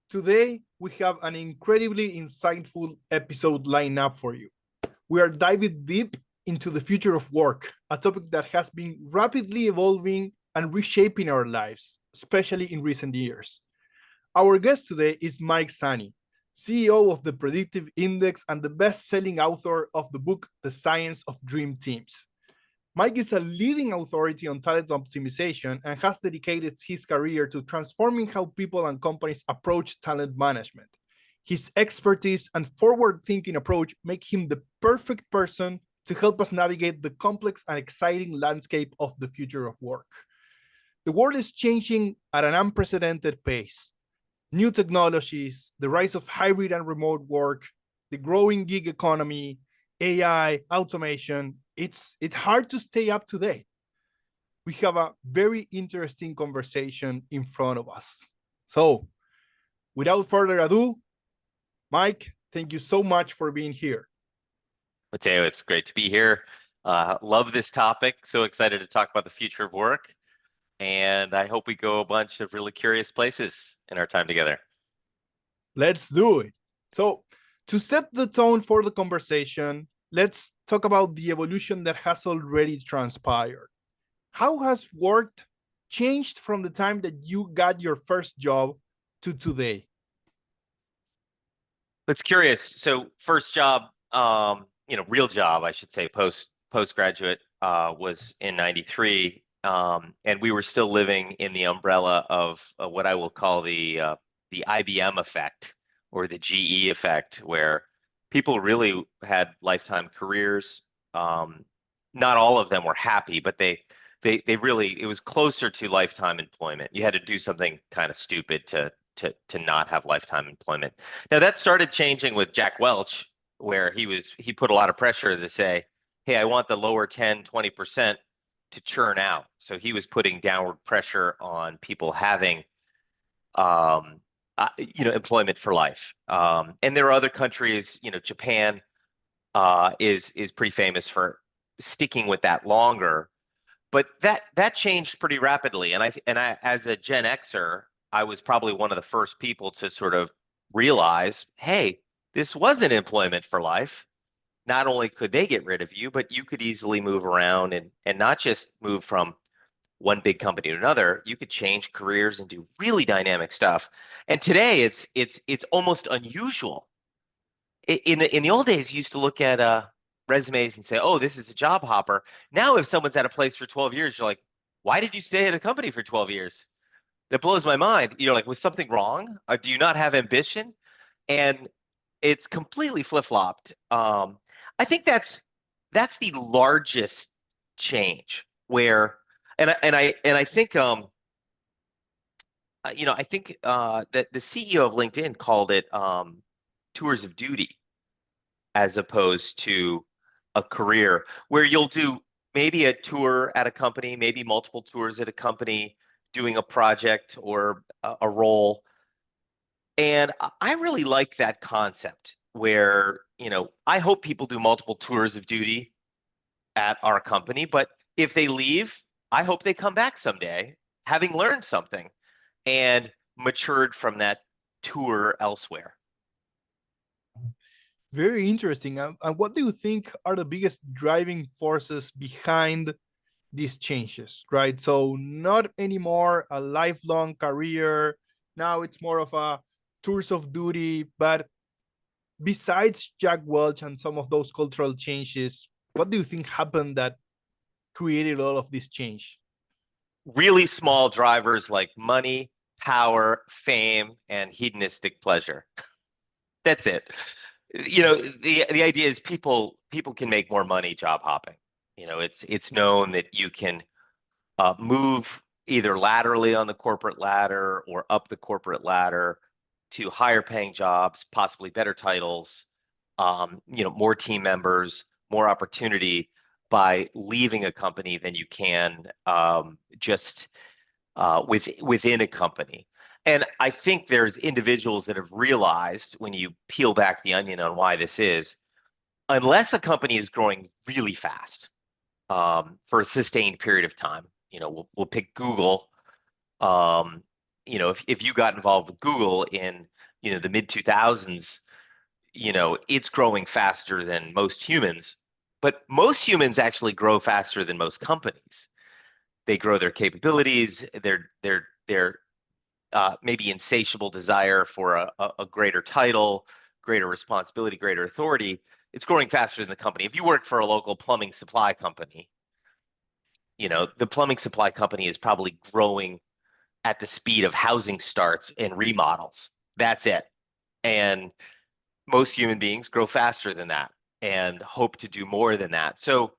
Today, we have an incredibly insightful episode lined up for you. We are diving deep into the future of work, a topic that has been rapidly evolving and reshaping our lives, especially in recent years. Our guest today is Mike Zani, CEO of the Predictive Index and the best-selling author of the book, The Science of Dream Teams. Mike is a leading authority on talent optimization and has dedicated his career to transforming how people and companies approach talent management. His expertise and forward-thinking approach make him the perfect person to help us navigate the complex and exciting landscape of the future of work. The world is changing at an unprecedented pace. New technologies, the rise of hybrid and remote work, the growing gig economy, AI, automation, it's hard to stay up to date. We have a very interesting conversation in front of us. So, without further ado, Mike, thank you so much for being here. Mateo, it's great to be here. Love this topic. So excited to talk about the future of work. And I hope we go a bunch of really curious places in our time together. Let's do it. So, to set the tone for the conversation, let's talk about the evolution that has already transpired. How has work changed from the time that you got your first job to today? It's curious. So first job, real job, I should say, postgraduate was in '93. And we were still living in the umbrella of what I will call the IBM effect or the GE effect, where people really had lifetime careers. Not all of them were happy, but they really, it was closer to lifetime employment. You had to do something kind of stupid to not have lifetime employment. Now that started changing with Jack Welch, where he put a lot of pressure to say, hey, I want the lower 10, 20% to churn out. So he was putting downward pressure on people having employment for life. And there are other countries, Japan is pretty famous for sticking with that longer. But that changed pretty rapidly. And I as a Gen Xer, I was probably one of the first people to sort of realize, hey, this wasn't employment for life. Not only could they get rid of you, but you could easily move around and not just move from one big company to another. You could change careers and do really dynamic stuff. And today it's almost unusual. In the old days, you used to look at resumes and say, oh, this is a job hopper. Now, if someone's at a place for 12 years, you're like, why did you stay at a company for 12 years? That blows my mind. You're like, was something wrong? Do you not have ambition? And it's completely flip-flopped. I think that's the largest change where, and I think that the CEO of LinkedIn called it tours of duty, as opposed to a career where you'll do maybe a tour at a company, maybe multiple tours at a company, doing a project or a role. And I really like that concept where, I hope people do multiple tours of duty at our company, but if they leave, I hope they come back someday having learned something and matured from that tour elsewhere. Very interesting. And what do you think are the biggest driving forces behind these changes, right? So not anymore a lifelong career. Now it's more of a tours of duty. But besides Jack Welch and some of those cultural changes, what do you think happened that created all of this change? Really small drivers like money, power, fame, and hedonistic pleasure. That's it. The idea is people can make more money job hopping. It's known that you can move either laterally on the corporate ladder or up the corporate ladder to higher paying jobs, possibly better titles, more team members, more opportunity by leaving a company than you can just within a company. And I think there's individuals that have realized, when you peel back the onion on why this is, unless a company is growing really fast for a sustained period of time, we'll pick Google. if you got involved with Google in, the mid 2000s, it's growing faster than most humans. But most humans actually grow faster than most companies. They grow their capabilities, their maybe insatiable desire for a greater title, greater responsibility, greater authority. It's growing faster than the company. If you work for a local plumbing supply company, the plumbing supply company is probably growing at the speed of housing starts and remodels. That's it. And most human beings grow faster than that and hope to do more than that. So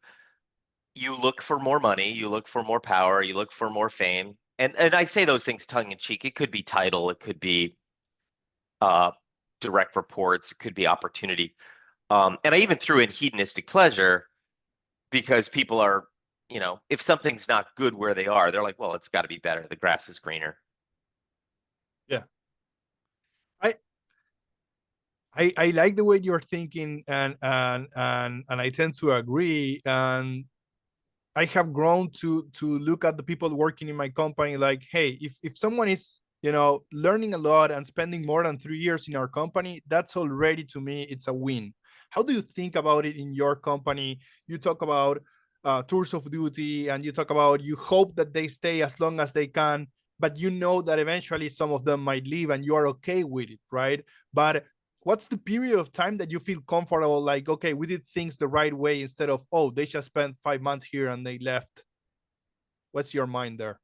you look for more money, you look for more power, you look for more fame. And I say those things tongue in cheek. It could be title, it could be uh, direct reports, it could be opportunity. And I even threw in hedonistic pleasure because people are, if something's not good where they are, they're like, well, it's got to be better. The grass is greener. Yeah. I I like the way you're thinking, and I tend to agree. And I have grown to look at the people working in my company like, hey, if someone is, learning a lot and spending more than 3 years in our company, that's already, to me, it's a win. How do you think about it in your company? You talk about tours of duty, and you talk about you hope that they stay as long as they can, but you know that eventually some of them might leave, and you are okay with it, right? But what's the period of time that you feel comfortable, like, okay, we did things the right way, instead of, oh, they just spent 5 months here and they left? What's your mind there?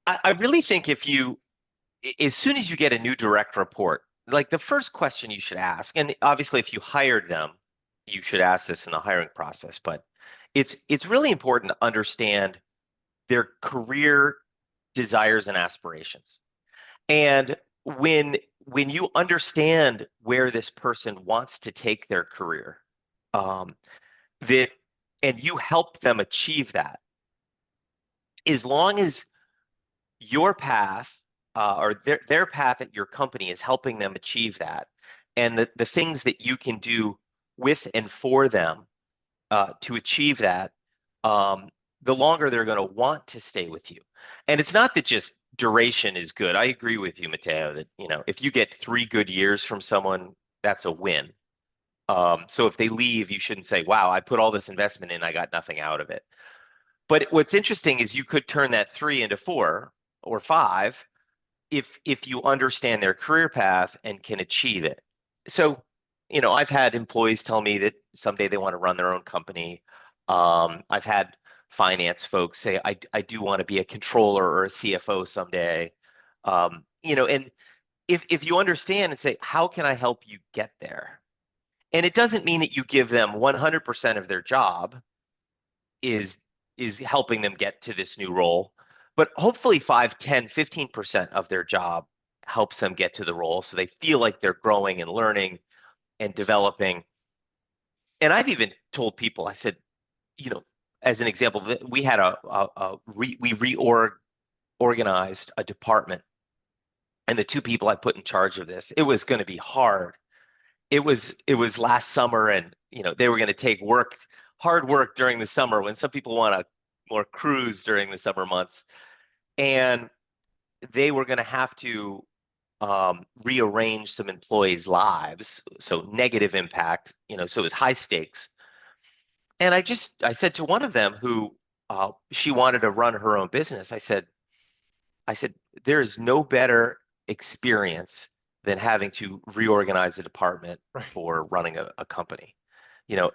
I really think as soon as you get a new direct report, like the first question you should ask, and obviously if you hired them, you should ask this in the hiring process, but it's really important to understand their career desires and aspirations. And when you understand where this person wants to take their career, um, that and you help them achieve that, as long as your path or their path at your company is helping them achieve that, and the things that you can do with and for them to achieve that, um, the longer they're going to want to stay with you. And it's not that just duration is good. I agree with you, Matteo, that if you get 3 good years from someone, that's a win. So if they leave, you shouldn't say, wow, I put all this investment in, I got nothing out of it. But what's interesting is you could turn that 3 into 4 or 5 if you understand their career path and can achieve it. So, I've had employees tell me that someday they want to run their own company. I've had finance folks say, I do want to be a controller or a CFO someday. And if you understand and say, how can I help you get there? And it doesn't mean that you give them 100% of their job is helping them get to this new role, but hopefully 5, 10, 15% of their job helps them get to the role so they feel like they're growing and learning and developing. And I've even told people, I said, as an example, we had we reorganized a department, and the 2 people I put in charge of this, it was going to be hard. It was last summer, and they were going to take hard work during the summer when some people want to more cruise during the summer months, and they were going to have to rearrange some employees' lives, so negative impact, so it was high stakes. And I said to one of them who she wanted to run her own business, I said, there is no better experience than having to reorganize a department Right. for running a company.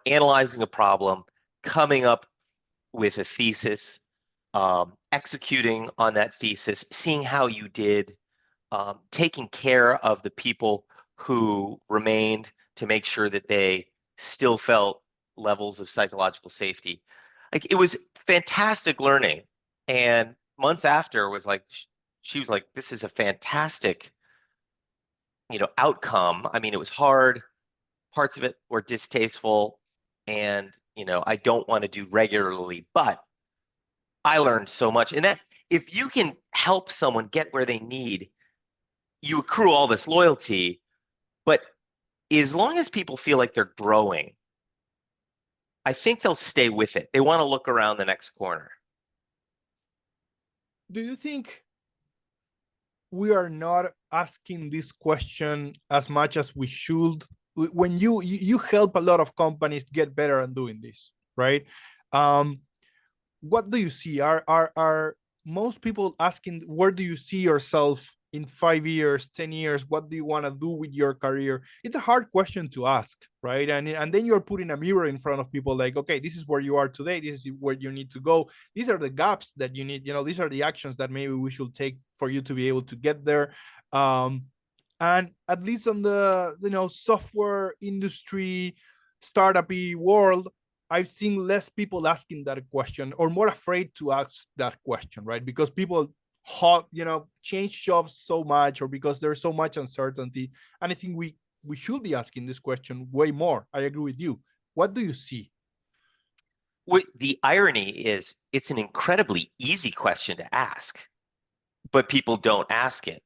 Analyzing a problem, coming up with a thesis, executing on that thesis, seeing how you did, taking care of the people who remained to make sure that they still felt levels of psychological safety. Like, it was fantastic learning. And months after was like, she was like, this is a fantastic, outcome. I mean, it was hard. Parts of it were distasteful, and, I don't want to do regularly, but I learned so much. And that, if you can help someone get where they need, you accrue all this loyalty. But as long as people feel like they're growing, I think they'll stay with it. They want to look around the next corner. Do you think we are not asking this question as much as we should. When you help a lot of companies get better at doing this, right? um what do you see? Are most people asking, where do you see yourself in 5 years, 10 years? What do you want to do with your career? It's a hard question to ask, right? And then you're putting a mirror in front of people like, okay, this is where you are today, this is where you need to go, these are the gaps that you need, these are the actions that maybe we should take for you to be able to get there. And at least on the software industry, startup-y world, I've seen less people asking that question, or more afraid to ask that question, right? Because people change jobs so much, or because there's so much uncertainty. And I think we should be asking this question way more. I agree with you. What do you see? The irony is it's an incredibly easy question to ask, but people don't ask it.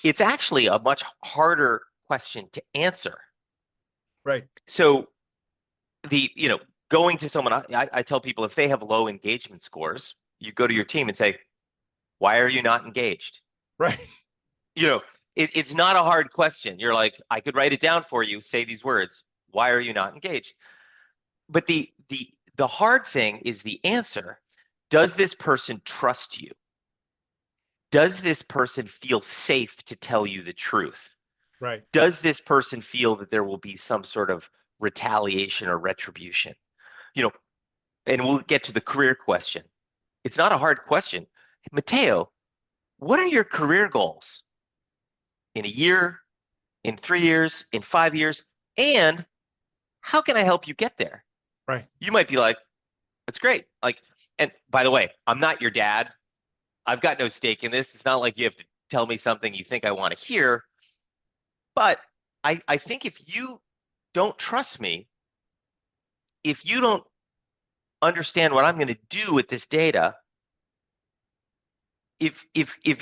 It's actually a much harder question to answer. Right. So going to someone, I tell people, if they have low engagement scores, you go to your team and say, why are you not engaged? Right. It's not a hard question. You're like, I could write it down for you, say these words. Why are you not engaged? But the hard thing is the answer. Does this person trust you? Does this person feel safe to tell you the truth? Right. Does this person feel that there will be some sort of retaliation or retribution? And we'll get to the career question. It's not a hard question. Mateo, what are your career goals in a year, in 3 years, in 5 years? And how can I help you get there? Right. You might be like, that's great. And by the way, I'm not your dad. I've got no stake in this. It's not like you have to tell me something you think I want to hear. But I think if you don't trust me, if you don't understand what I'm going to do with this data, if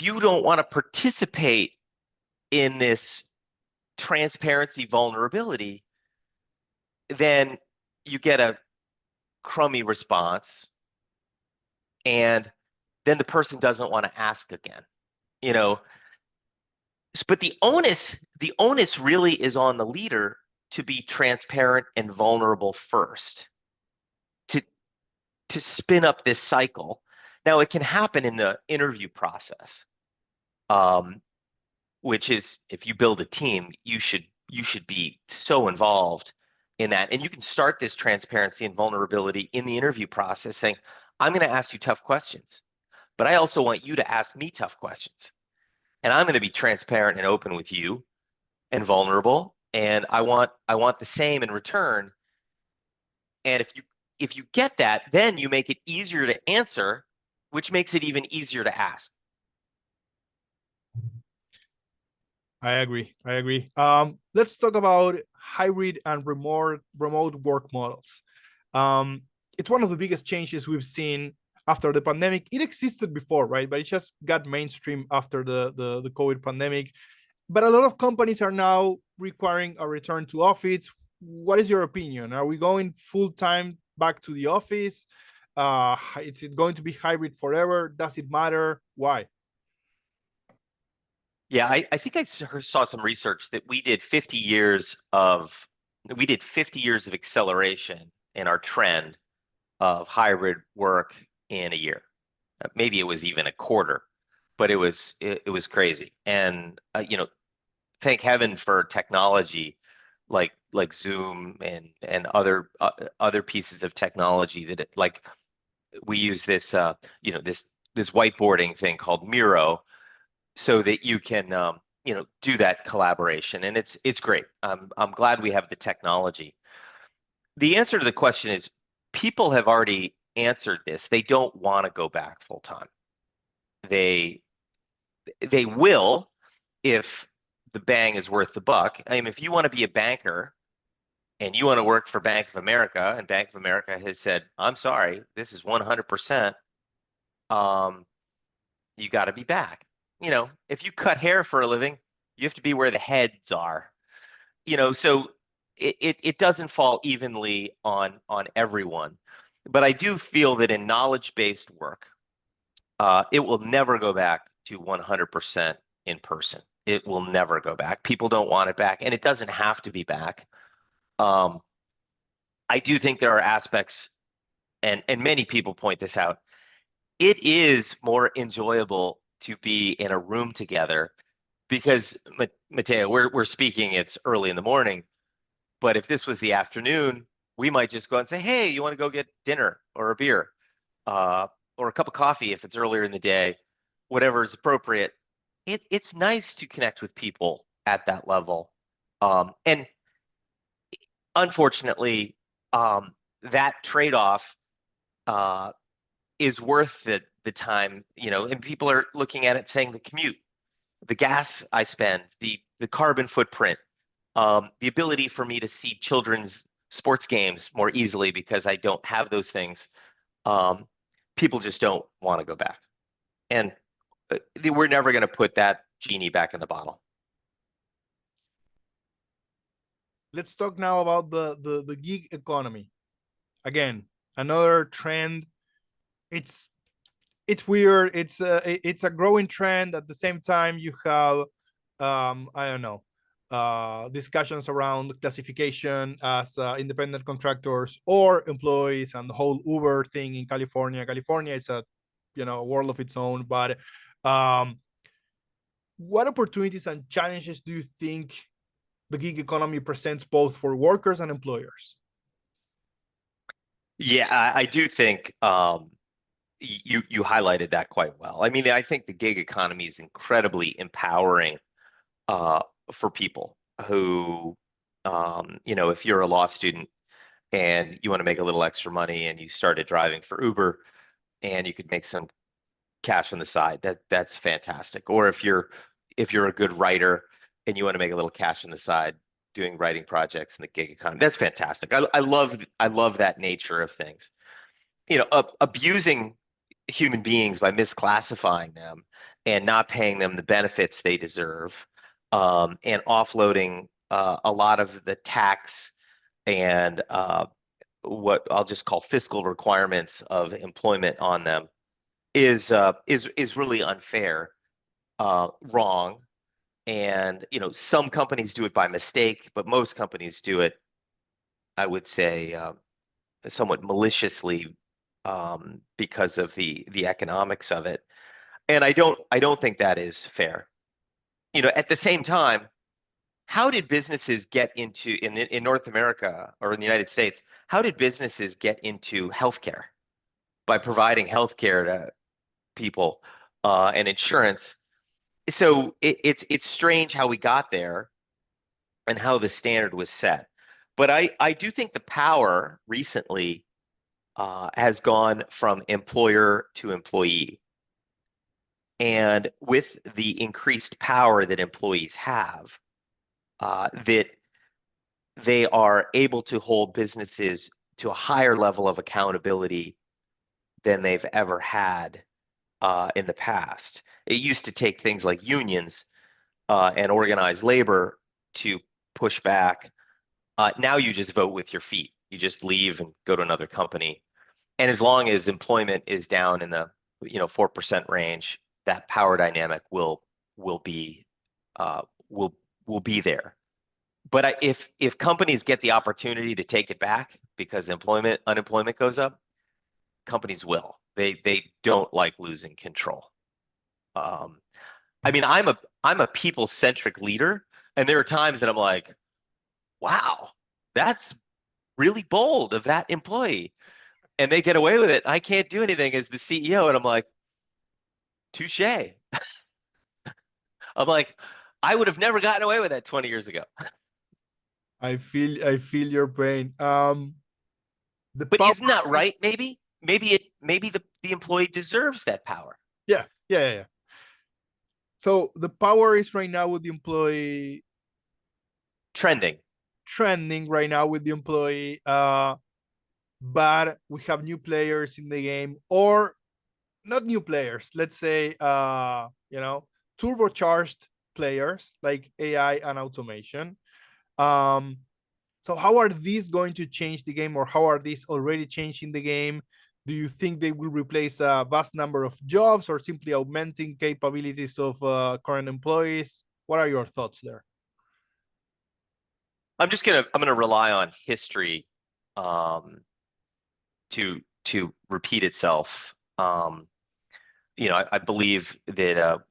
you don't want to participate in this transparency vulnerability, then you get a crummy response, and then the person doesn't want to ask again. But the onus really is on the leader to be transparent and vulnerable first, to spin up this cycle. Now, it can happen in the interview process, which is, if you build a team, you should be so involved in that. And you can start this transparency and vulnerability in the interview process, saying, I'm going to ask you tough questions, but I also want you to ask me tough questions. And I'm going to be transparent and open with you and vulnerable. And I want the same in return. And if you get that, then you make it easier to answer, which makes it even easier to ask. I agree. Let's talk about hybrid and remote work models. It's one of the biggest changes we've seen after the pandemic. It existed before, right? But it just got mainstream after the COVID pandemic. But a lot of companies are now requiring a return to office. What is your opinion? Are we going full time back to the office? Is it going to be hybrid forever? Does it matter? Why? Yeah, I think I saw some research that we did 50 years of acceleration in our trend of hybrid work in a year. Maybe it was even a quarter, but it was crazy. And thank heaven for technology like Zoom and other pieces of technology that we use this this whiteboarding thing called Miro, so that you can do that collaboration, and it's great. I'm glad we have the technology. The answer to the question is, people have already answered this. They don't want to go back full time. They will if the bang is worth the buck. I mean, if you want to be a banker and you want to work for Bank of America, and Bank of America has said, I'm sorry, this is 100%, you got to be back. If you cut hair for a living, you have to be where the heads are. So it doesn't fall evenly on everyone. But I do feel that in knowledge-based work, it will never go back to 100% in person. It will never go back. People don't want it back, and it doesn't have to be back. I do think there are aspects, and many people point this out. It is more enjoyable to be in a room together because, Mateo, we're speaking, it's early in the morning, but if this was the afternoon, we might just go and say, hey, you want to go get dinner or a beer, or a cup of coffee if it's earlier in the day, whatever is appropriate. It's nice to connect with people at that level. And unfortunately, that trade-off is worth the time, and people are looking at it saying the commute, the gas I spend, the carbon footprint, the ability for me to see children's sports games more easily because I don't have those things. People just don't want to go back. And we're never going to put that genie back in the bottle. Let's talk now about the gig economy. Again, another trend. It's weird. It's a growing trend. At the same time, you have I don't know, discussions around classification as independent contractors or employees, and the whole Uber thing in California. California is a world of its own. But what opportunities and challenges do you think the gig economy presents both for workers and employers? Yeah, I do think you highlighted that quite well. I mean, I think the gig economy is incredibly empowering for people who, if you're a law student and you want to make a little extra money and you started driving for Uber and you could make some cash on the side, that's fantastic. Or if you're a good writer and you want to make a little cash on the side doing writing projects in the gig economy, that's fantastic. I love that nature of things. Abusing human beings by misclassifying them and not paying them the benefits they deserve, and offloading a lot of the tax and what I'll just call fiscal requirements of employment on them is really unfair, wrong. And some companies do it by mistake, but most companies do it, I would say, somewhat maliciously, because of the economics of it. And I don't think that is fair. At the same time, how did businesses get into in North America or in the United States? How did businesses get into healthcare? By providing healthcare to people, and insurance. So it's strange how we got there and how the standard was set. But I do think the power recently has gone from employer to employee. And with the increased power that employees have, that they are able to hold businesses to a higher level of accountability than they've ever had in the past. It used to take things like unions and organized labor to push back. Now you just vote with your feet. You just leave and go to another company. And as long as employment is down in the 4% range, that power dynamic will be there. But if companies get the opportunity to take it back because unemployment goes up, companies will. They don't like losing control. I mean, I'm a people-centric leader, and there are times that I'm like, wow, that's really bold of that employee, and they get away with it. I can't do anything as the CEO, and I'm like, touche. I'm like, I would have never gotten away with that 20 years ago. I feel your pain. But isn't that right? Maybe the employee deserves that power. Yeah. So the power is right now with the employee. Trending Right now with the employee. But we have new players in the game, or not new players. Let's say turbocharged players like AI and automation. So how are these going to change the game, or how are these already changing the game? Do you think they will replace a vast number of jobs or simply augmenting capabilities of current employees? What are your thoughts there? I'm gonna rely on history um, to repeat itself. I believe that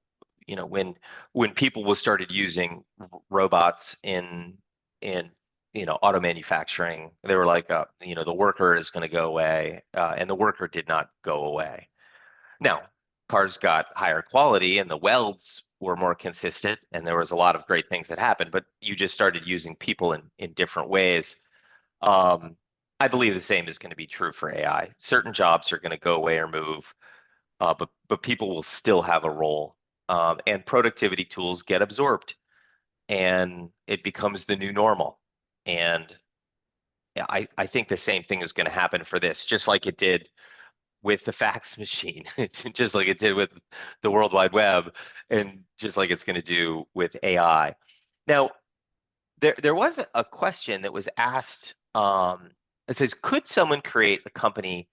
when people will started using robots in auto manufacturing, they were like, the worker is going to go away, and the worker did not go away. Now, cars got higher quality and the welds were more consistent, and there was a lot of great things that happened, but you just started using people in different ways. Um, I believe the same is going to be true for AI. Certain jobs are going to go away or move, but people will still have a role, and productivity tools get absorbed, and it becomes the new normal. And I think the same thing is going to happen for this, just like it did with the fax machine, just like it did with the World Wide Web, and just like it's going to do with AI. Now, there was a question that was asked. It says, could someone create a company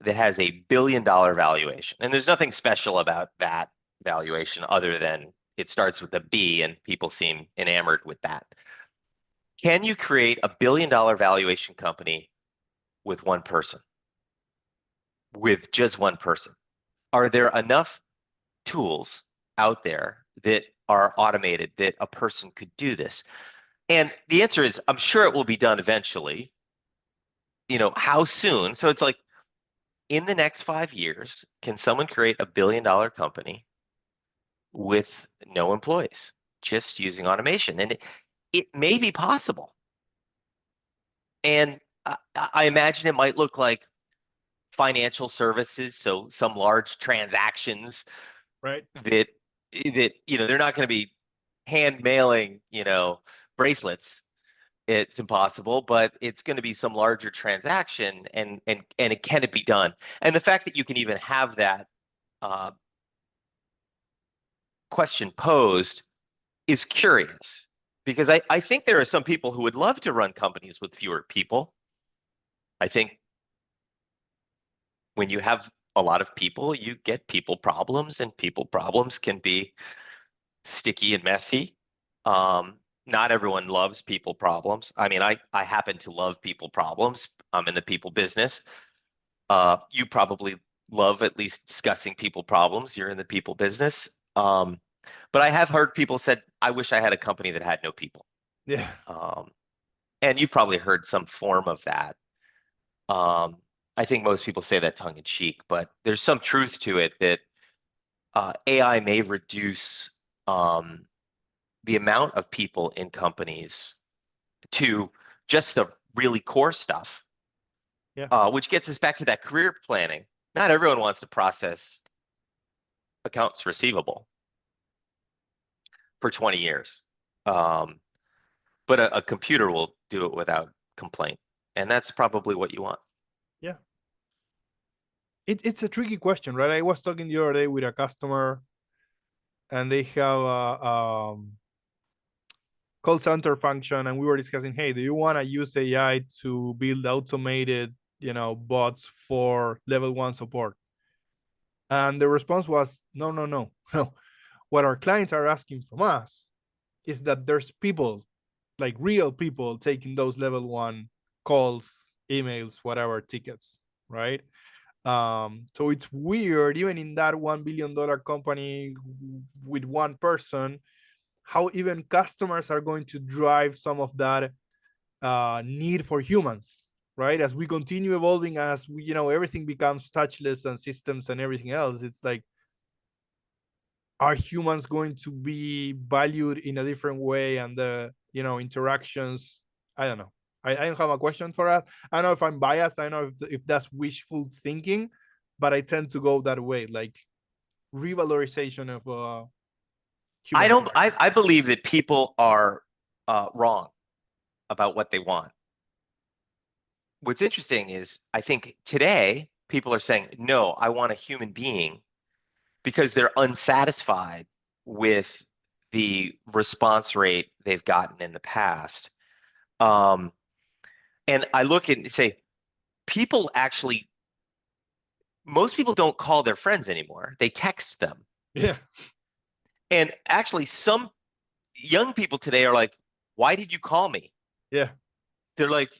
that has a billion-dollar valuation? And there's nothing special about that valuation other than it starts with a B, and people seem enamored with that. Can you create a billion-dollar valuation company with one person? With just one person? Are there enough tools out there that are automated that a person could do this? And the answer is, I'm sure it will be done eventually. How soon? So it's like, in the next 5 years, can someone create a billion-dollar company with no employees, just using automation? And it may be possible. And I imagine it might look like financial services, so some large transactions Right. that they're not going to be hand mailing bracelets. It's impossible, but it's going to be some larger transaction, and can it be done? And the fact that you can even have that uh, question posed is curious, because I think there are some people who would love to run companies with fewer people. I think when you have a lot of people, you get people problems, and people problems can be sticky and messy. Not everyone loves people problems. I mean, I happen to love people problems. I'm in the people business. You probably love at least discussing people problems. You're in the people business. But I have heard people said, I wish I had a company that had no people. Yeah. Um, and you've probably heard some form of that. Um, I think most people say that tongue in cheek, but there's some truth to it that AI may reduce the amount of people in companies to just the really core stuff, Yeah. which gets us back to that career planning. Not everyone wants to process accounts receivable for 20 years. Um, but a computer will do it without complaint. And that's probably what you want. Yeah. It's a tricky question, right? I was talking the other day with a customer, and they have a call center function, and we were discussing, hey, do you want to use AI to build automated, bots for level 1 support? And the response was, no, no, no, no. What our clients are asking from us is that there's people, like real people, taking those level 1 calls, emails, whatever tickets, right? So it's weird, even in that $1 billion company with one person, how even customers are going to drive some of that need for humans, right? As we continue evolving, as we, everything becomes touchless and systems and everything else, it's like, are humans going to be valued in a different way? And the interactions, I don't know. I don't have a question for that. I don't know if I'm biased. I don't know if that's wishful thinking, but I tend to go that way, like revalorization of I human don't. connection. I believe that people are wrong about what they want. What's interesting is I think today people are saying, no, I want a human being, because they're unsatisfied with the response rate they've gotten in the past. Um, and I look at and say, people actually most people don't call their friends anymore. They text them. Yeah. And actually, some young people today are like, why did you call me? Yeah. They're like,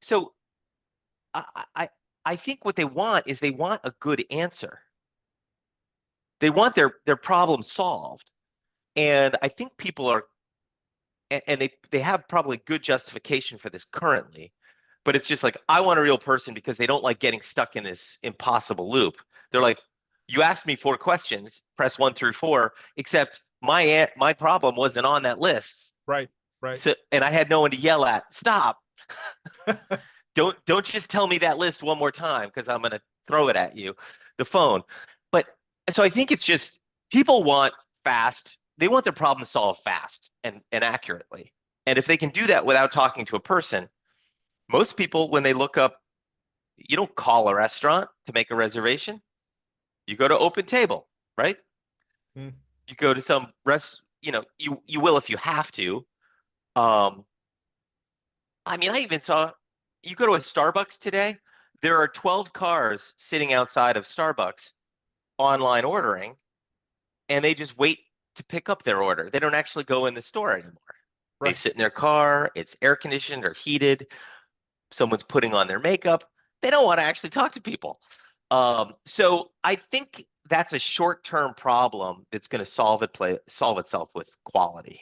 so I, I, I think what they want is they want a good answer. They want their problem solved. And I think people are, and they have probably good justification for this currently, but it's just like, I want a real person because they don't like getting stuck in this impossible loop. They're like, you asked me 4 questions, press 1 through 4, except my problem wasn't on that list. Right. Right. So, and I had no one to yell at. Stop. Don't just tell me that list one more time because I'm gonna throw it at you, the phone. But so I think it's just people want fast. They want their problem solved fast and accurately. And if they can do that without talking to a person, most people when they look up, you don't call a restaurant to make a reservation. You go to Open Table, right? Mm. You go to some you will if you have to. Um, I mean, I even saw you go to a Starbucks today, there are 12 cars sitting outside of Starbucks online ordering, and they just wait to pick up their order. They don't actually go in the store anymore. They Right. sit in their car, it's air conditioned or heated, someone's putting on their makeup. They don't want to actually talk to people. So I think that's a short-term problem that's going to solve itself with quality.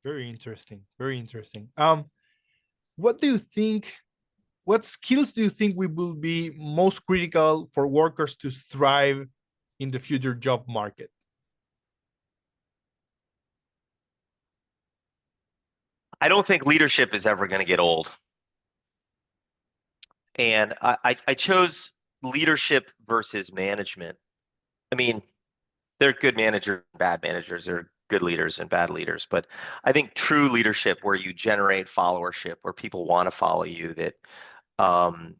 Very interesting. Very interesting. What do you think? What skills do you think we will be most critical for workers to thrive in the future job market? I don't think leadership is ever going to get old. And I chose leadership versus management. I mean, there are good managers, bad managers, there are good leaders and bad leaders. But I think true leadership, where you generate followership, where people want to follow you, that um,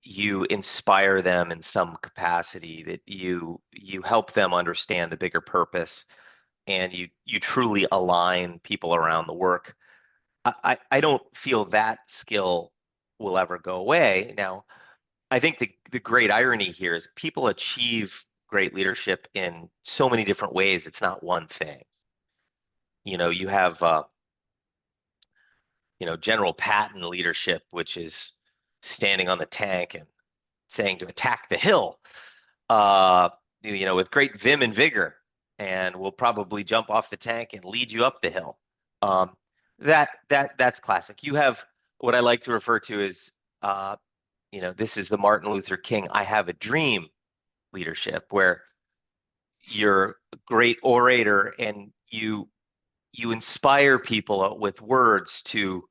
you inspire them in some capacity, that you help them understand the bigger purpose, and you truly align people around the work. I don't feel that skill will ever go away. Now, I think the great irony here is people achieve great leadership in so many different ways. It's not one thing. You have General Patton leadership, which is standing on the tank and saying to attack the hill, uh, with great vim and vigor, and will probably jump off the tank and lead you up the hill. Um, that's classic. You have what I like to refer to as, this is the Martin Luther King "I have a dream" leadership, where you're a great orator and you inspire people with words to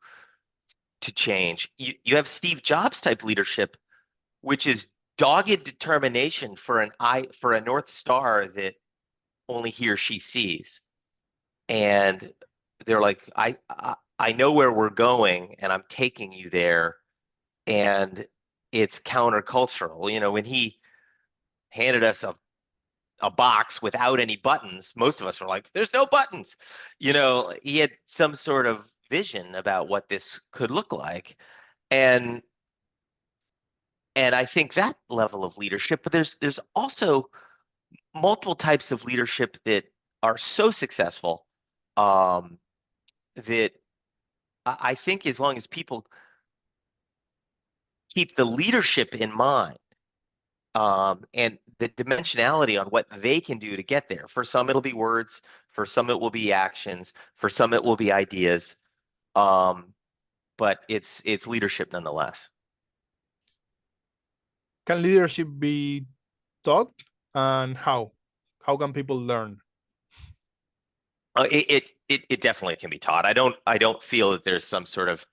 change. You have Steve Jobs type leadership, which is dogged determination for a North Star that only he or she sees. And they're like, I know where we're going and I'm taking you there. And it's countercultural. When he handed us a box without any buttons, most of us were like, there's no buttons. He had some sort of vision about what this could look like. And I think that level of leadership, but there's also multiple types of leadership that are so successful, um, that I think as long as people keep the leadership in mind, and the dimensionality on what they can do to get there. For some, it'll be words. For some, it will be actions. For some, it will be ideas. Um, but it's leadership nonetheless. Can leadership be taught, and how? How can people learn? It definitely can be taught. I don't feel that there's some sort of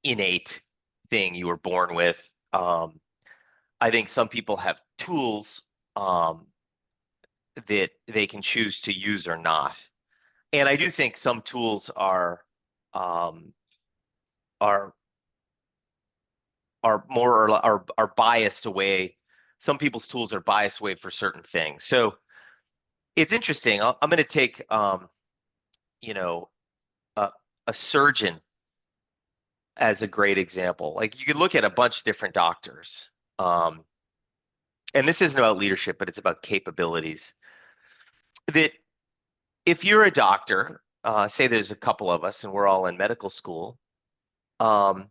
innate thing you were born with. I think some people have tools, that they can choose to use or not. And I do think some tools um, are more or are biased away. Some people's tools are biased away for certain things. So it's interesting. I'm going to take you know a, a surgeon as a great example. Like, you could look at a bunch of different doctors. and this isn't about leadership, but it's about capabilities. That if you're a doctor, say there's a couple of us and we're all in medical school, um,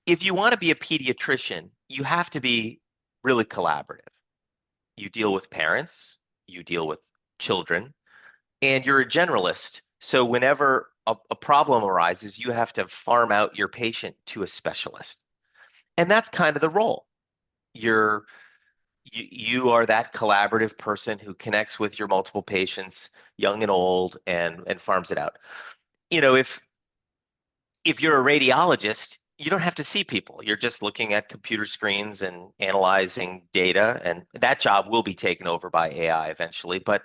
if you want to be a pediatrician, you have to be really collaborative. You deal with parents, you deal with children, and you're a generalist. So whenever a problem arises, you have to farm out your patient to a specialist. And that's kind of the role. You're you are that collaborative person who connects with your multiple patients, young and old, and farms it out. You know, if you're a radiologist, you don't have to see people. You're just looking at computer screens and analyzing data, and that job will be taken over by AI eventually. But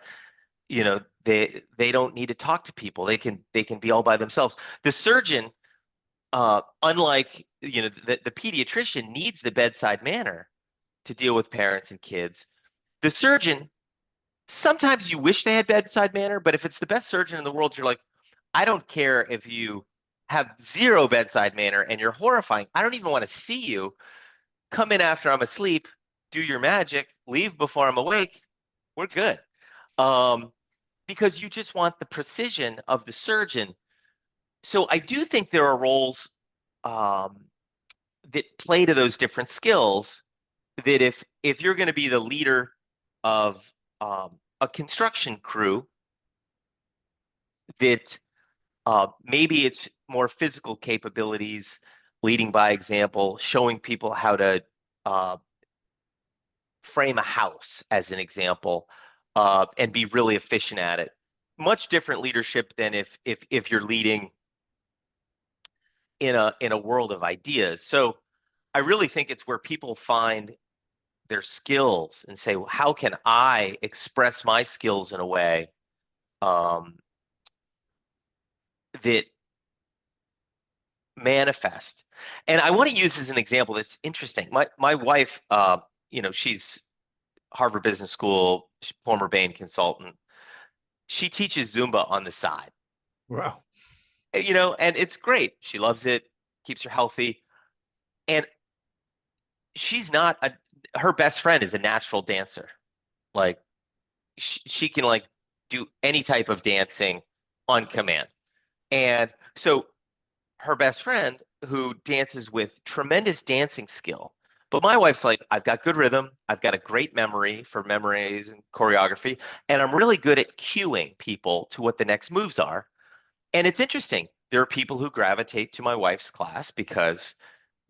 you know, they don't need to talk to people. They can be all by themselves. The surgeon, unlike the pediatrician, needs the bedside manner to deal with parents and kids. The surgeon, sometimes you wish they had bedside manner, but if it's the best surgeon in the world, you're like, I don't care if you have zero bedside manner and you're horrifying. I don't even want to see you. Come in after I'm asleep, do your magic, leave before I'm awake. We're good. Um, because you just want the precision of the surgeon. So I do think there are roles um, that play to those different skills. That if you're going to be the leader of a construction crew, that maybe it's more physical capabilities, leading by example, showing people how to uh, frame a house as an example, and be really efficient at it. Much different leadership than if you're leading in a world of ideas. So I really think it's where people find their skills and say, well, how can I express my skills in a way um, that manifest? And I want to use as an example that's interesting. My wife, she's Harvard Business School, former Bain consultant. She teaches Zumba on the side, Wow. and it's great. She loves it, keeps her healthy. And she's not her best friend is a natural dancer. Like she can like do any type of dancing on command. And so her best friend who dances with tremendous dancing skill. But my wife's like, I've got good rhythm, I've got a great memory for memories and choreography, and I'm really good at cueing people to what the next moves are. And it's interesting. There are people who gravitate to my wife's class because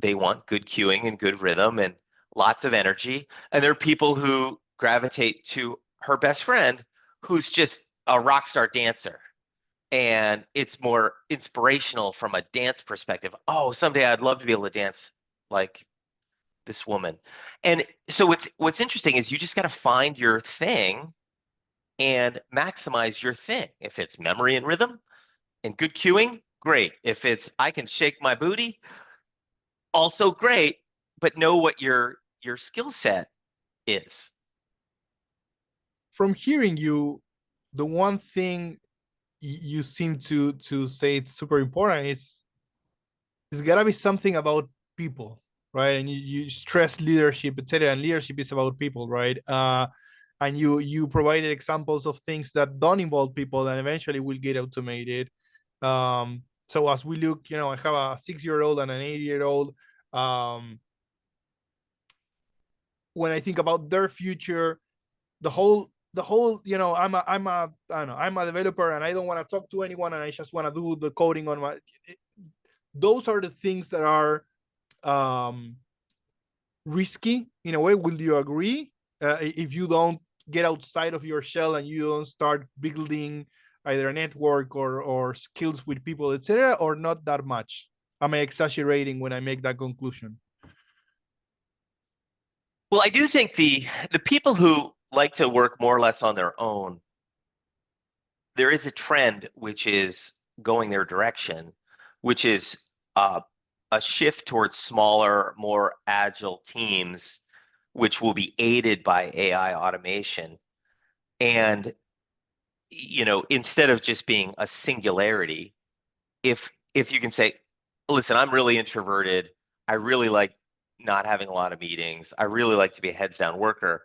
they want good cueing and good rhythm and lots of energy. And there are people who gravitate to her best friend who's just a rock star dancer. And it's more inspirational from a dance perspective. Oh, someday I'd love to be able to dance like this woman. And so what's interesting is you just got to find your thing and maximize your thing. If it's memory and rhythm and good cueing, great. If it's I can shake my booty, also great, but know what your skill set is. From hearing you, the one thing you seem to say it's super important is it's gotta be something about people, right? And you stress leadership, etc. And leadership is about people, right? And you provided examples of things that don't involve people and eventually will get automated. So as we look, I have a 6-year-old and an 8-year-old. When I think about their future, the whole I don't know, I'm a developer and I don't want to talk to anyone and I just want to do the coding on my. Those are the things that are um risky in a way. Will you agree? If you don't get outside of your shell and you don't start building either a network or skills with people, etc., or not that much? Am I exaggerating when I make that conclusion? Well, I do think the people who like to work more or less on their own, there is a trend which is going their direction, which is uh, a shift towards smaller, more agile teams, which will be aided by AI automation. And instead of just being a singularity, if you can say, listen, I'm really introverted, I really like not having a lot of meetings, I really like to be a heads down worker,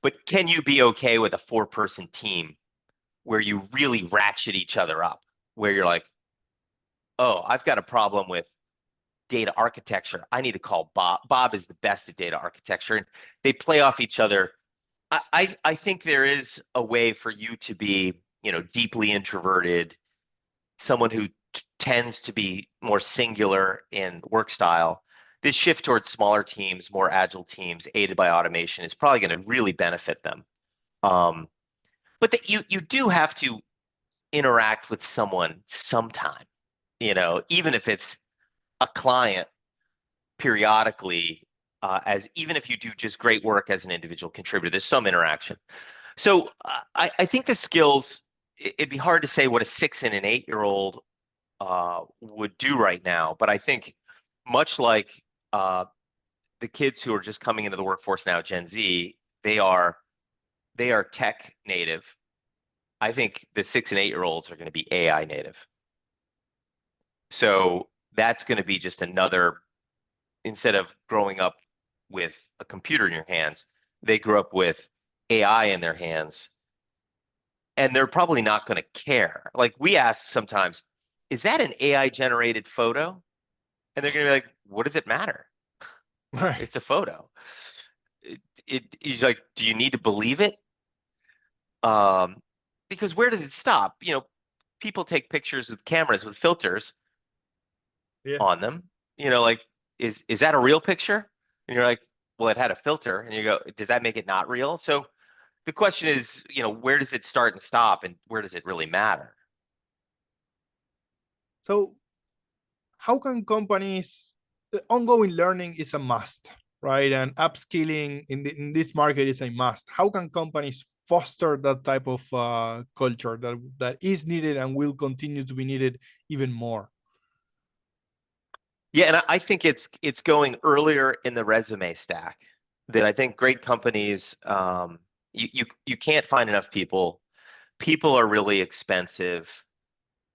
But can you be okay with a 4-person team where you really ratchet each other up, where you're like, oh, I've got a problem with data architecture. I need to call Bob. Bob is the best at data architecture. And they play off each other. I think there is a way for you to be, deeply introverted, someone who tends to be more singular in work style. This shift towards smaller teams, more agile teams, aided by automation, is probably going to really benefit them. Um, but you do have to interact with someone sometime, even if it's a client periodically, as even if you do just great work as an individual contributor, there's some interaction. So I think the skills, it'd be hard to say what a 6 and an 8-year-old would do right now, but I think much like the kids who are just coming into the workforce now, Gen Z, they are tech native. I think the 6 and 8-year-olds are going to be AI native. So that's going to be just another, instead of growing up with a computer in your hands, they grew up with AI in their hands, and they're probably not going to care. Like we ask sometimes, is that an AI generated photo? And they're going to be like, what does it matter? Right. It's a photo. You're like, do you need to believe it? Because where does it stop? People take pictures with cameras with filters Yeah. on them. Like, is that a real picture? And you're like, well, it had a filter. And you go, does that make it not real? So the question is, where does it start and stop, and where does it really matter? So how can companies, the ongoing learning is a must, right? And upskilling in this market is a must. How can companies foster that type of culture that is needed and will continue to be needed even more? Yeah, and I think it's going earlier in the resume stack. That I think great companies, you can't find enough people. People are really expensive.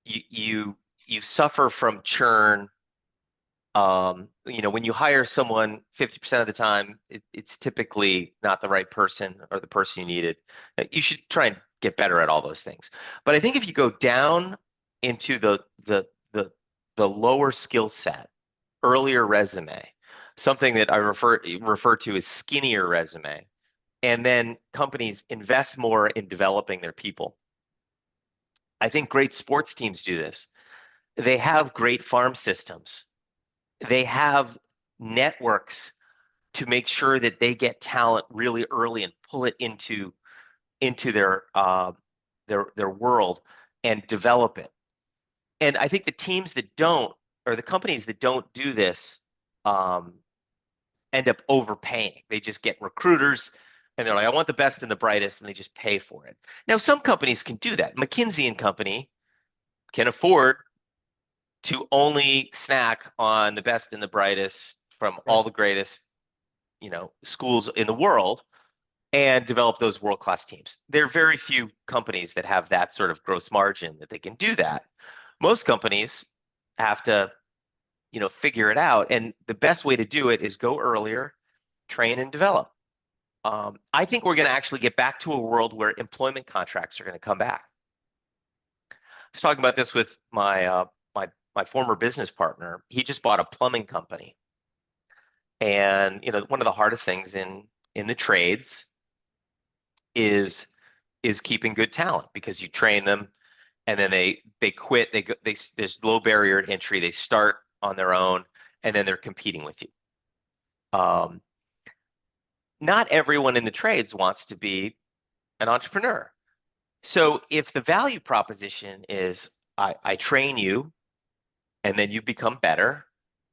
You suffer from churn. When you hire someone 50% of the time, it's typically not the right person or the person you needed. You should try and get better at all those things. But I think if you go down into the lower skill set, earlier resume, something that I refer to as skinnier resume, and then companies invest more in developing their people. I think great sports teams do this. They have great farm systems. They have networks to make sure that they get talent really early and pull it into their world and develop it. And I think the teams that don't, or the companies that don't do this, end up overpaying. They just get recruiters and they're like, I want the best and the brightest, and they just pay for it. Now, some companies can do that. McKinsey and Company can afford to only snack on the best and the brightest from Right. all the greatest, schools in the world, and develop those world-class teams. There are very few companies that have that sort of gross margin that they can do that. Most companies have to, figure it out. And the best way to do it is go earlier, train and develop. I think we're going to actually get back to a world where employment contracts are going to come back. I was talking about this with my former business partner. He just bought a plumbing company, and one of the hardest things in the trades is keeping good talent, because you train them and then they quit. There's low barrier to entry. They start on their own and then they're competing with you. Not everyone in the trades wants to be an entrepreneur. So if the value proposition is I train you and then you become better,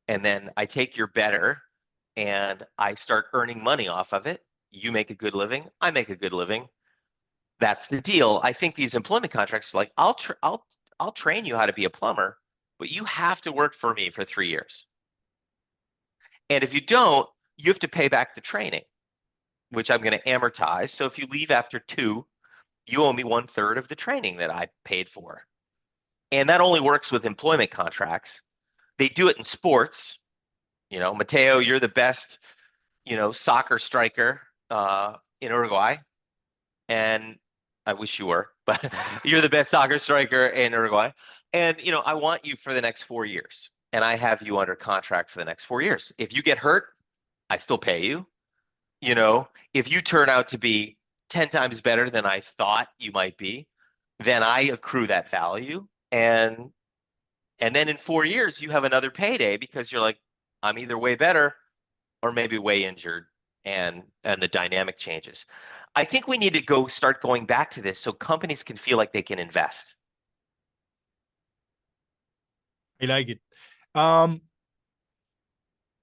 and then I take your better and I start earning money off of it, you make a good living, I make a good living. That's the deal. I think these employment contracts are like, I'll train you how to be a plumber, but you have to work for me for 3 years. And if you don't, you have to pay back the training, which I'm going to amortize. So if you leave after 2, you owe me 1/3 of the training that I paid for. And that only works with employment contracts. They do it in sports. Mateo, you're the best, soccer striker in Uruguay, and I wish you were, but you're the best soccer striker in Uruguay. And, I want you for the next 4 years, and I have you under contract for the next 4 years. If you get hurt, I still pay you. If you turn out to be 10 times better than I thought you might be, then I accrue that value. And then in 4 years, you have another payday because you're like, I'm either way better or maybe way injured, and the dynamic changes. I think we need to start going back to this so companies can feel like they can invest. I like it.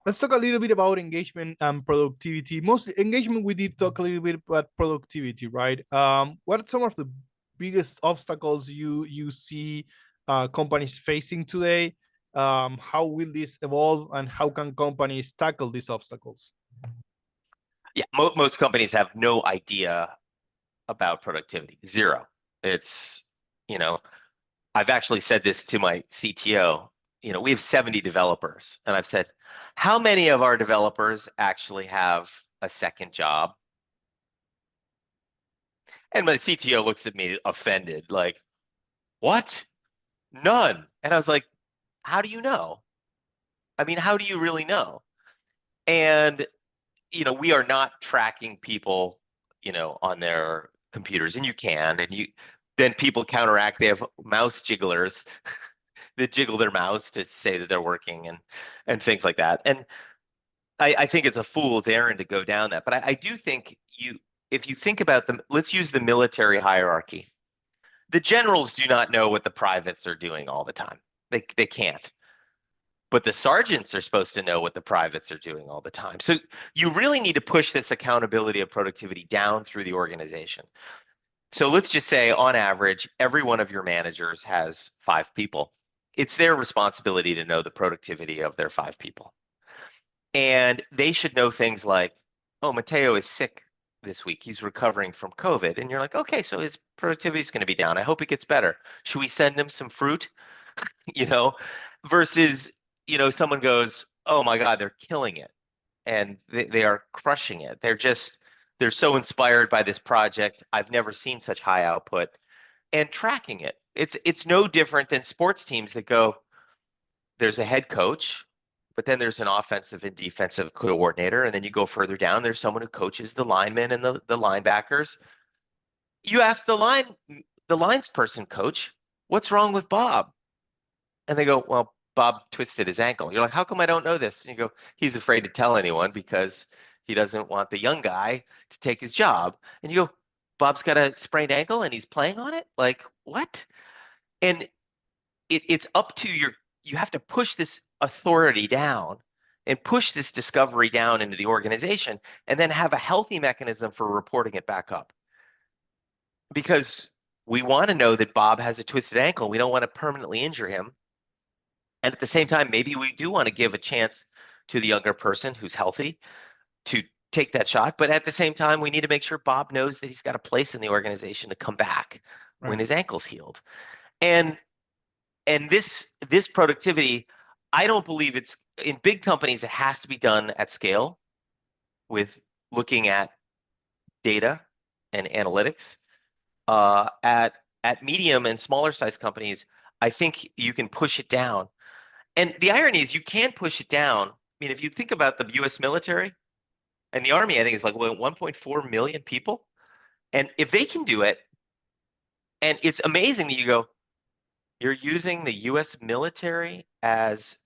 Let's talk a little bit about engagement and productivity. Mostly engagement, we did talk a little bit about productivity, right? What are some of the biggest obstacles you see companies facing today? How will this evolve, and how can companies tackle these obstacles? Yeah, most companies have no idea about productivity. Zero. It's, I've actually said this to my CTO. We have 70 developers, and I've said, how many of our developers actually have a second job? And my CTO looks at me offended, like, what? None. And I was like, how do you know? I mean, how do you really know? And, we are not tracking people, on their computers, and you can, and then people counteract. They have mouse jigglers that jiggle their mouse to say that they're working, and things like that. And I think it's a fool's errand to go down that. But I do think if you think about them, let's use the military hierarchy. The generals do not know what the privates are doing all the time. They can't. But the sergeants are supposed to know what the privates are doing all the time. So you really need to push this accountability of productivity down through the organization. So let's just say, on average, every one of your managers has 5 people. It's their responsibility to know the productivity of their 5 people. And they should know things like, oh, Mateo is sick this week. He's recovering from COVID. And you're like, okay, so his productivity is going to be down. I hope it gets better. Should we send him some fruit? Versus, someone goes, oh my God, they're killing it. And they are crushing it. They're so inspired by this project. I've never seen such high output, and tracking it. It's no different than sports teams that go, there's a head coach, but then there's an offensive and defensive coordinator. And then you go further down, there's someone who coaches the linemen and the linebackers. You ask the lines person, coach, what's wrong with Bob? And they go, well, Bob twisted his ankle. You're like, how come I don't know this? And you go, he's afraid to tell anyone because he doesn't want the young guy to take his job. And you go, Bob's got a sprained ankle and he's playing on it? Like, what? And it's up to you have to push this authority down and push this discovery down into the organization, and then have a healthy mechanism for reporting it back up. Because we want to know that Bob has a twisted ankle. We don't want to permanently injure him. And at the same time, maybe we do want to give a chance to the younger person who's healthy to take that shot. But at the same time, we need to make sure Bob knows that he's got a place in the organization to come back when his ankle's healed. And this productivity, I don't believe it's in big companies. It has to be done at scale with looking at data and analytics. At medium and smaller size companies, I think you can push it down. And the irony is, you can push it down. I mean, if you think about the U.S. military and the Army, I think it's like 1.4 million people. And if they can do it, and it's amazing that you go, you're using the U.S. military as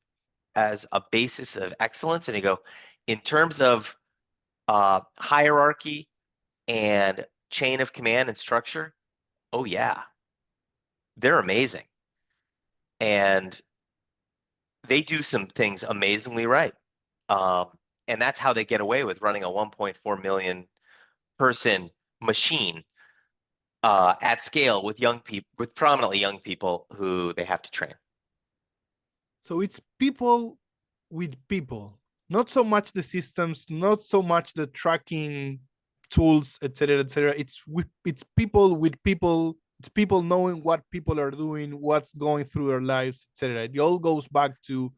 a basis of excellence, and you go, in terms of hierarchy and chain of command and structure, oh yeah, they're amazing. And they do some things amazingly right. And that's how they get away with running a 1.4 million person machine at scale with prominently young people who they have to train. So it's people with people, not so much the systems, not so much the tracking tools, etc., etc. It's people with people. It's people knowing what people are doing, what's going through their lives, etc. It all goes back to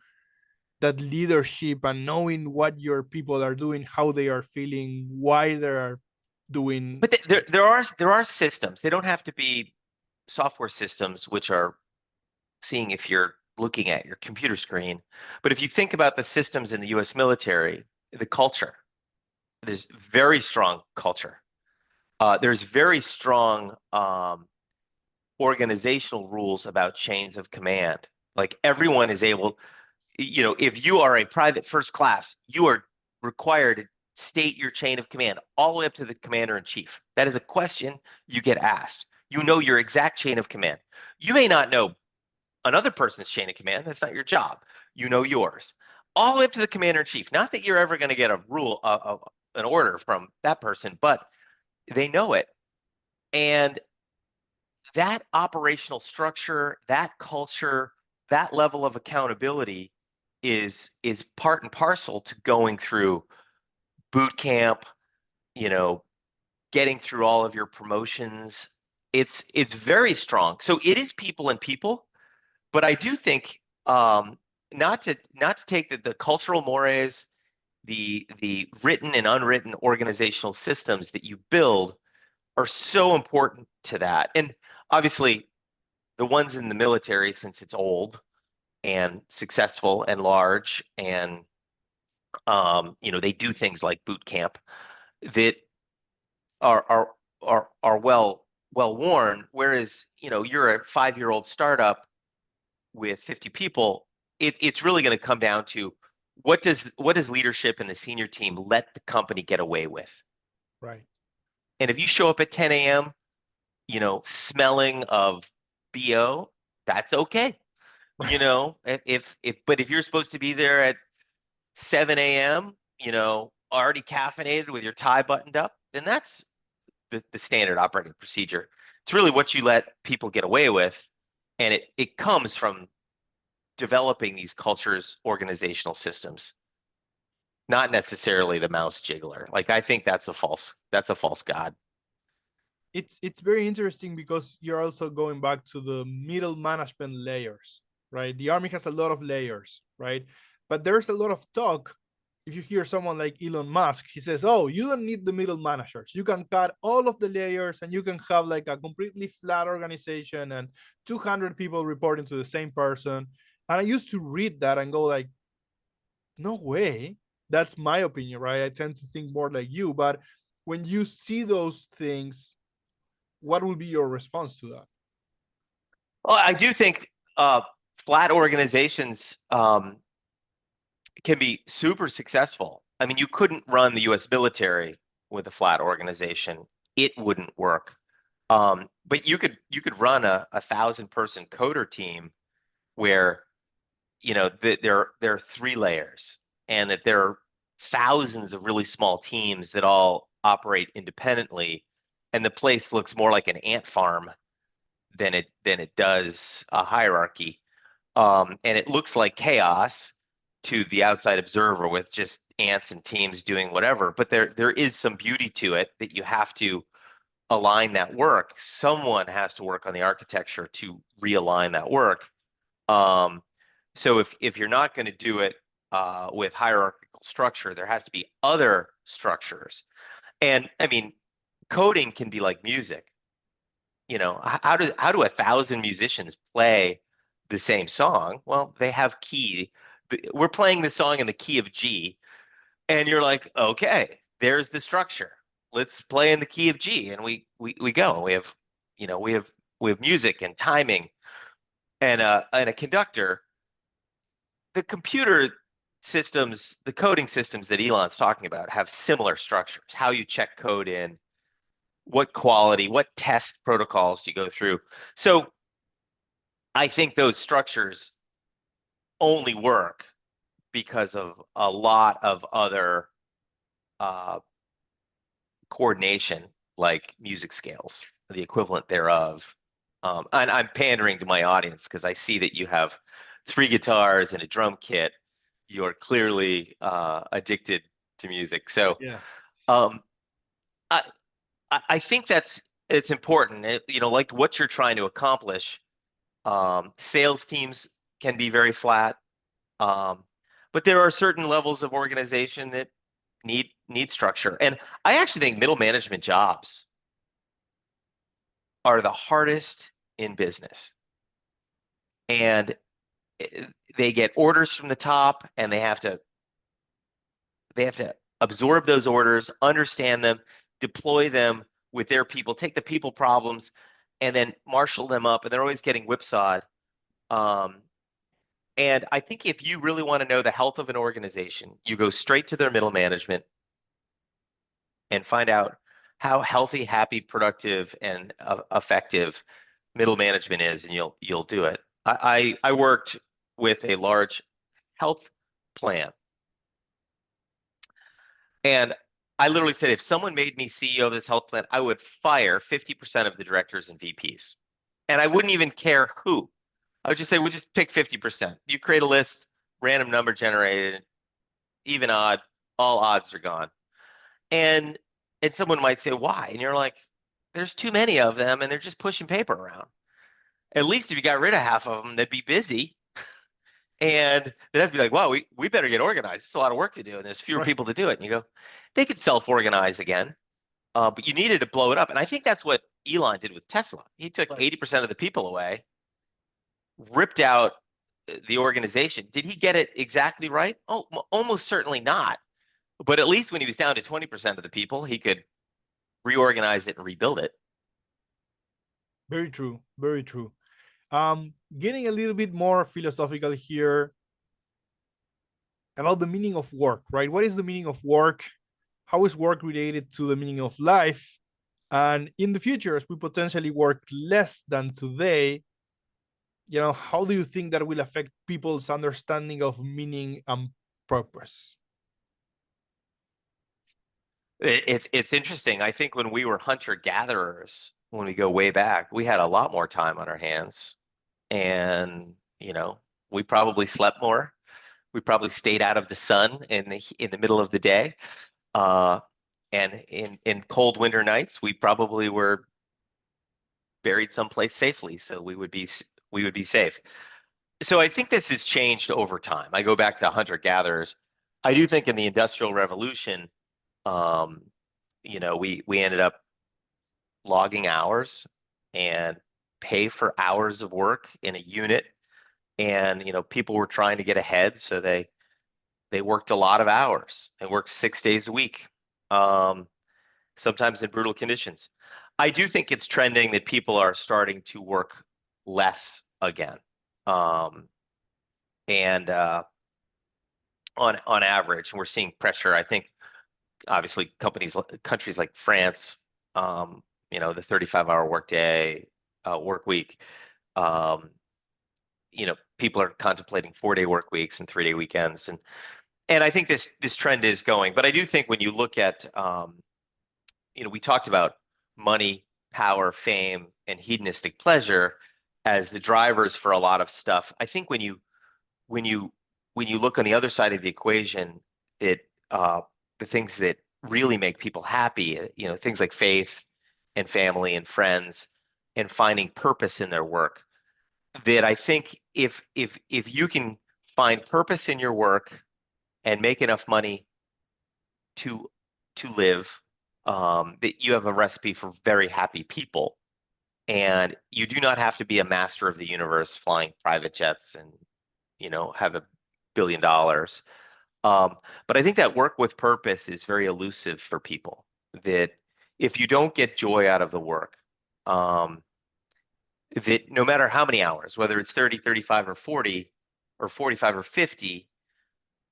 that leadership and knowing what your people are doing, how they are feeling, why they are doing. But there are systems. They don't have to be software systems, which are seeing if you're looking at your computer screen. But if you think about the systems in the U.S. military, the culture, there's very strong culture. There's very strong organizational rules about chains of command. Like everyone is able, if you are a private first class, you are required to state your chain of command all the way up to the commander in chief. That is a question you get asked. You know your exact chain of command. You may not know another person's chain of command. That's not your job. You know yours. All the way up to the commander in chief. Not that you're ever going to get a rule, an order from that person, but they know it. And that operational structure, that culture, that level of accountability is part and parcel to going through boot camp, getting through all of your promotions. It's very strong. So it is people and people, but I do think not to take the cultural mores, the written and unwritten organizational systems that you build are so important to that. And obviously, the ones in the military, since it's old and successful and large, and they do things like boot camp that are well worn. Whereas you're a 5-year-old startup with 50 people, it's really going to come down to what does leadership and the senior team let the company get away with. Right. And if you show up at 10 a.m., smelling of BO, that's okay. Right. If you're supposed to be there at 7 a.m., already caffeinated with your tie buttoned up, then that's the standard operating procedure. It's really what you let people get away with. And it comes from developing these cultures, organizational systems, not necessarily the mouse jiggler. Like, I think that's a false god. It's very interesting because you're also going back to the middle management layers, right? The army has a lot of layers, right? But there's a lot of talk. If you hear someone like Elon Musk, he says, oh, you don't need the middle managers. You can cut all of the layers and you can have like a completely flat organization and 200 people reporting to the same person. And I used to read that and go like, no way. That's my opinion, right? I tend to think more like you. But when you see those things, what will be your response to that? Well, I do think flat organizations can be super successful. I mean, you couldn't run the U.S. military with a flat organization; it wouldn't work. But you could run a 1,000-person coder team where there are 3 layers, and that there are thousands of really small teams that all operate independently, and the place looks more like an ant farm than it does a hierarchy. And it looks like chaos to the outside observer with just ants and teams doing whatever. But there is some beauty to it that you have to align that work. Someone has to work on the architecture to realign that work. So if you're not going to do it with hierarchical structure, there has to be other structures. And I mean, coding can be like music. How do 1,000 musicians play the same song? Well, they have key. We're playing the song in the key of G, and you're like, okay, there's the structure. Let's play in the key of G, and we go. We have music and timing, and a conductor. The computer systems, the coding systems that Elon's talking about have similar structures. How you check code in, what quality, what test protocols do you go through? So I think those structures only work because of a lot of other coordination, like music scales, the equivalent thereof. And I'm pandering to my audience because I see that you have 3 guitars and a drum kit. You're clearly addicted to music. So Yeah. I think it's important. Like what you're trying to accomplish. Sales teams can be very flat, but there are certain levels of organization that need structure. And I actually think middle management jobs are the hardest in business. And they get orders from the top, and they have to absorb those orders, understand them, deploy them with their people, take the people problems, and then marshal them up. And they're always getting whipsawed. And I think if you really want to know the health of an organization, you go straight to their middle management and find out how healthy, happy, productive, and effective middle management is, and you'll do it. I worked with a large health plan, and I literally said, if someone made me CEO of this health plan, I would fire 50% of the directors and VPs, and I wouldn't even care who. I would just say, we'll just pick 50%. You create a list, random number generated, even odd, all odds are gone. And someone might say, why? And you're like, there's too many of them, and they're just pushing paper around. At least if you got rid of half of them, they'd be busy. And they'd have to be like, wow, we better get organized. It's a lot of work to do, and there's fewer people to do it. And you go, they could self-organize again, but you needed to blow it up. And I think that's what Elon did with Tesla. He took 80% of the people away, ripped out the organization. Did he get it exactly right? Oh, almost certainly not. But at least when he was down to 20% of the people, he could reorganize it and rebuild it. Very true. Very true. Getting a little bit more philosophical here about the meaning of work, right? What is the meaning of work? How is work related to the meaning of life? And in the future, as we potentially work less than today, how do you think that will affect people's understanding of meaning and purpose? It's interesting. I think when we were hunter-gatherers, when we go way back, we had a lot more time on our hands, and we probably slept more. We probably stayed out of the sun in the middle of the day, and in cold winter nights, we probably were buried someplace safely, so we would be safe. So I think this has changed over time. I go back to hunter-gatherers. I do think in the Industrial Revolution, we ended up logging hours and pay for hours of work in a unit, and people were trying to get ahead, so they worked a lot of hours. They worked 6 days a week, sometimes in brutal conditions. I do think it's trending that people are starting to work less again, and on average, we're seeing pressure. I think obviously countries like France, the 35-hour workday, work week, people are contemplating 4-day work weeks and 3-day weekends, and I think this trend is going. But I do think when you look at, we talked about money, power, fame, and hedonistic pleasure as the drivers for a lot of stuff. I think when you look on the other side of the equation, the things that really make people happy, things like faith and family and friends and finding purpose in their work, that I think if you can find purpose in your work and make enough money to live, that you have a recipe for very happy people. And you do not have to be a master of the universe flying private jets and have $1 billion. But I think that work with purpose is very elusive for people, that if you don't get joy out of the work, that no matter how many hours, whether it's 30, 35, or 40, or 45 or 50,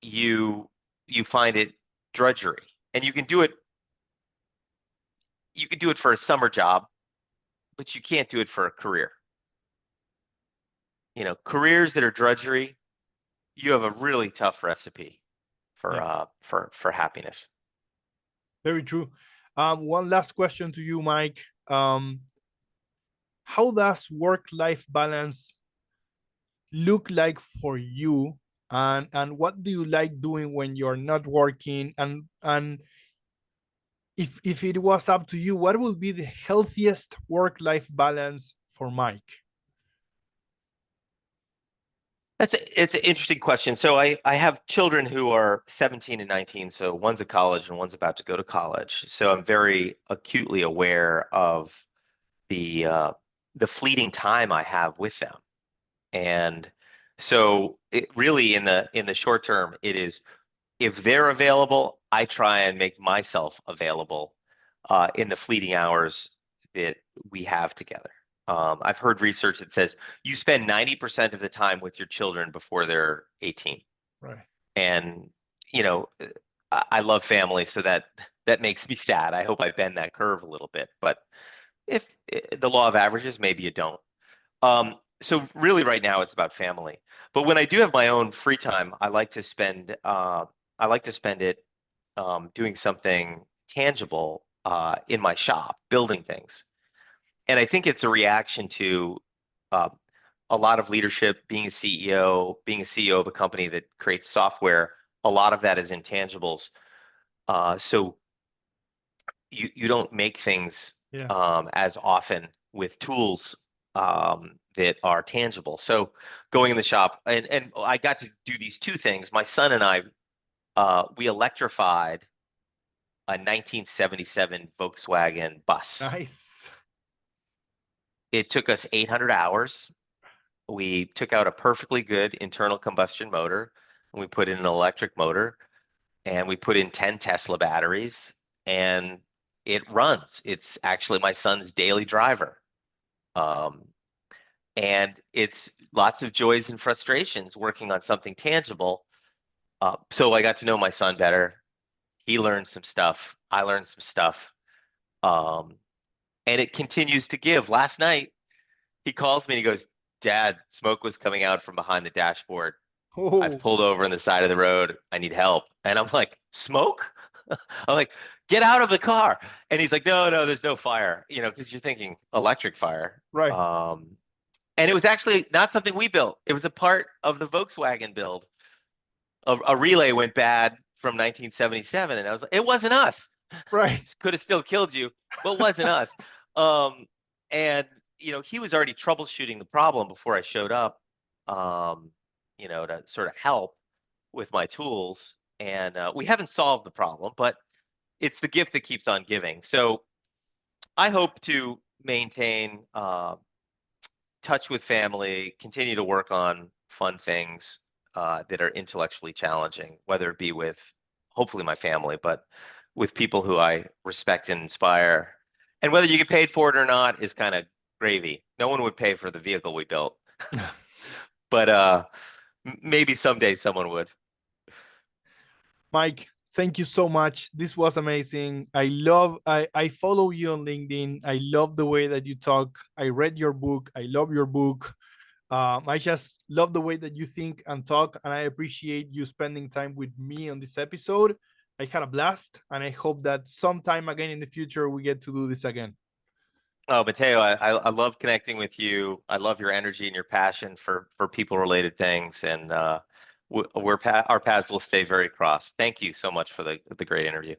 you find it drudgery. And you can do it for a summer job, but you can't do it for a career. Careers that are drudgery, you have a really tough recipe for happiness. Very true. One last question to you, Mike. How does work-life balance look like for you, and what do you like doing when you're not working? And if it was up to you, what would be the healthiest work-life balance for Mike? It's an interesting question. So I have children who are 17 and 19. So one's at college and one's about to go to college. So I'm very acutely aware of the uh, the fleeting time I have with them. And so it really in the short term, it is if they're available, I try and make myself available in the fleeting hours that we have together. I've heard research that says you spend 90% of the time with your children before they're 18. Right. And, you know, I love family, so that makes me sad. I hope I bend that curve a little bit. But if the law of averages, maybe you don't. So really right now it's about family. But when I do have my own free time, I like to spend it doing something tangible in my shop, building things. And I think it's a reaction to uh, a lot of leadership, being a CEO of a company that creates software. A lot of that is intangibles. So you don't make things Yeah. as often with tools that are tangible. So going in the shop, and I got to do these two things. My son and I, we electrified a 1977 Volkswagen bus. Nice. It took us 800 hours. We took out a perfectly good internal combustion motor, and we put in an electric motor, and we put in 10 Tesla batteries, and it runs. It's actually my son's daily driver. Um, and it's lots of joys and frustrations working on something tangible. So I got to know my son better. He learned some stuff. I learned some stuff. Um, and it continues to give. Last night, he calls me and he goes, Dad, smoke was coming out from behind the dashboard. I've Oh, pulled over on the side of the road. I need help. And I'm like, smoke? I'm like, get out of the car. And he's like, no, no, there's no fire, because you're thinking electric fire. right. And it was actually not something we built. It was a part of the Volkswagen build. A relay went bad from 1977, and I was like, it wasn't us. Right. Could have still killed you, but wasn't us. Um, and he was already troubleshooting the problem before I showed up, um, to sort of help with my tools. And we haven't solved the problem, but it's the gift that keeps on giving. So I hope to maintain touch with family, continue to work on fun things that are intellectually challenging, whether it be with hopefully my family, but with people who I respect and inspire. And whether you get paid for it or not is kind of gravy. No one would pay for the vehicle we built, but maybe someday someone would. Mike, thank you so much. This was amazing. I follow you on LinkedIn. I love the way that you talk. I read your book. I love your book. I just love the way that you think and talk, and I appreciate you spending time with me on this episode. I had a blast, and I hope that sometime again in the future we get to do this again. Oh, Mateo, I love connecting with you. I love your energy and your passion for people related things, and our paths will stay very crossed. Thank you so much for the great interview.